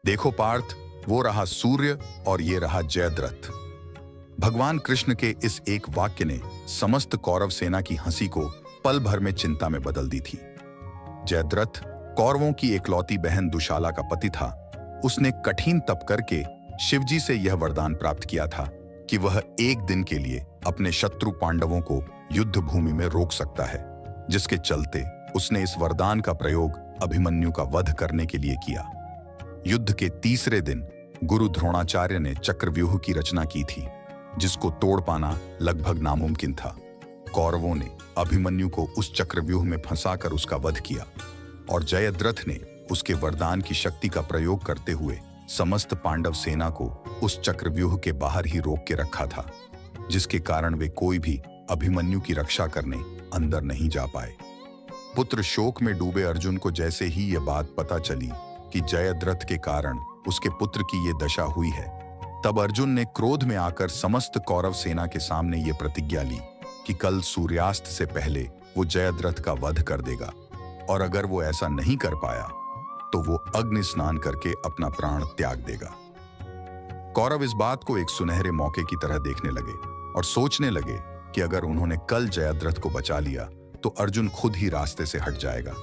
देखो पार्थ, वो रहा सूर्य और ये रहा जयद्रथ। भगवान कृष्ण के इस एक वाक्य ने समस्त कौरव सेना की हंसी को पल भर में चिंता में बदल दी थी। जयद्रथ कौरवों की एकलौती बहन दुशाला का पति था। उसने कठिन तप करके शिवजी से यह वरदान प्राप्त किया था कि वह एक दिन के लिए अपने शत्रु पांडवों को युद्ध भूमि में रोक सकता है, जिसके चलते उसने इस वरदान का प्रयोग अभिमन्यु का वध करने के लिए किया। युद्ध के तीसरे दिन गुरु द्रोणाचार्य ने चक्रव्यूह की रचना की थी, जिसको तोड़ पाना लगभग नामुमकिन था। कौरवों ने अभिमन्यु को उस चक्रव्यूह में फंसाकर उसका वध किया और जयद्रथ ने उसके वरदान की शक्ति का प्रयोग करते हुए समस्त पांडव सेना को उस चक्रव्यूह के बाहर ही रोक के रखा था, जिसके कारण वे कोई भी अभिमन्यु की रक्षा करने अंदर नहीं जा पाए। पुत्र शोक में डूबे अर्जुन को जैसे ही यह बात पता चली कि जयद्रथ के कारण उसके पुत्र की ये दशा हुई है, तब अर्जुन ने क्रोध में आकर समस्त कौरव सेना के सामने ये प्रतिज्ञा ली कि कल सूर्यास्त से पहले वो जयद्रथ का वध कर देगा, और अगर वो ऐसा नहीं कर पाया तो वो अग्नि स्नान करके अपना प्राण त्याग देगा। कौरव इस बात को एक सुनहरे मौके की तरह देखने लगे और सोचने लगे कि अगर उन्होंने कल जयद्रथ को बचा लिया तो अर्जुन खुद ही रास्ते से हट जाएगा।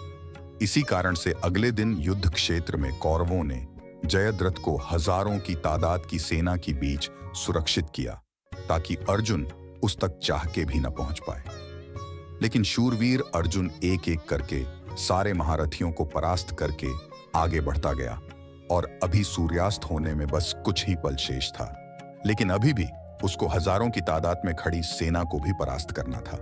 इसी कारण से अगले दिन युद्ध क्षेत्र में कौरवों ने जयद्रथ को हजारों की तादाद की सेना के बीच सुरक्षित किया, ताकि अर्जुन उस तक चाह के भी न पहुंच पाए। लेकिन शूरवीर अर्जुन एक एक करके सारे महारथियों को परास्त करके आगे बढ़ता गया और अभी सूर्यास्त होने में बस कुछ ही पल शेष था। लेकिन अभी भी उसको हजारों की तादाद में खड़ी सेना को भी परास्त करना था।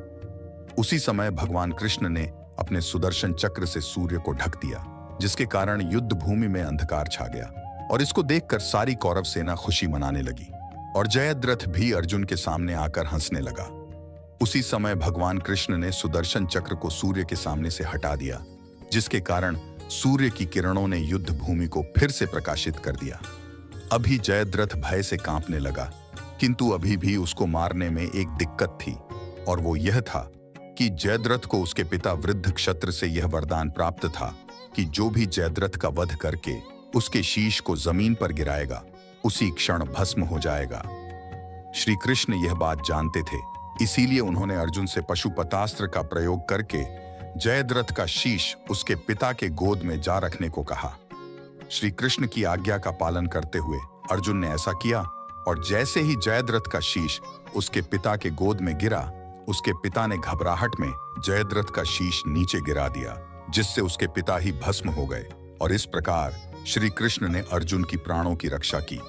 उसी समय भगवान कृष्ण ने अपने सुदर्शन चक्र से सूर्य को ढक दिया, जिसके कारण युद्ध भूमि में अंधकार छा गया, और इसको देखकर सारी कौरव सेना खुशी मनाने लगी और जयद्रथ भी अर्जुन के सामने आकर हंसने लगा। उसी समय भगवान कृष्ण ने सुदर्शन चक्र को सूर्य के सामने से हटा दिया, जिसके कारण सूर्य की किरणों ने युद्ध भूमि को फिर से प्रकाशित कर दिया। अभी जयद्रथ भय से कांपने लगा, किंतु अभी भी उसको मारने में एक दिक्कत थी, और वो यह था कि जयद्रथ को उसके पिता वृद्ध क्षत्र से यह वरदान प्राप्त था कि जो भी जयद्रथ का वध करके उसके शीश को जमीन पर गिराएगा, उसी क्षण भस्म हो जाएगा। श्री कृष्ण यह बात जानते थे, इसीलिए उन्होंने अर्जुन से पशुपतास्त्र का प्रयोग करके जयद्रथ का शीश उसके पिता के गोद में जा रखने को कहा। श्री कृष्ण की आज्ञा का पालन करते हुए अर्जुन ने ऐसा किया, और जैसे ही जयद्रथ का शीश उसके पिता के गोद में गिरा, उसके पिता ने घबराहट में जयद्रथ का शीश नीचे गिरा दिया, जिससे उसके पिता ही भस्म हो गए। और इस प्रकार श्री कृष्ण ने अर्जुन की प्राणों की रक्षा की।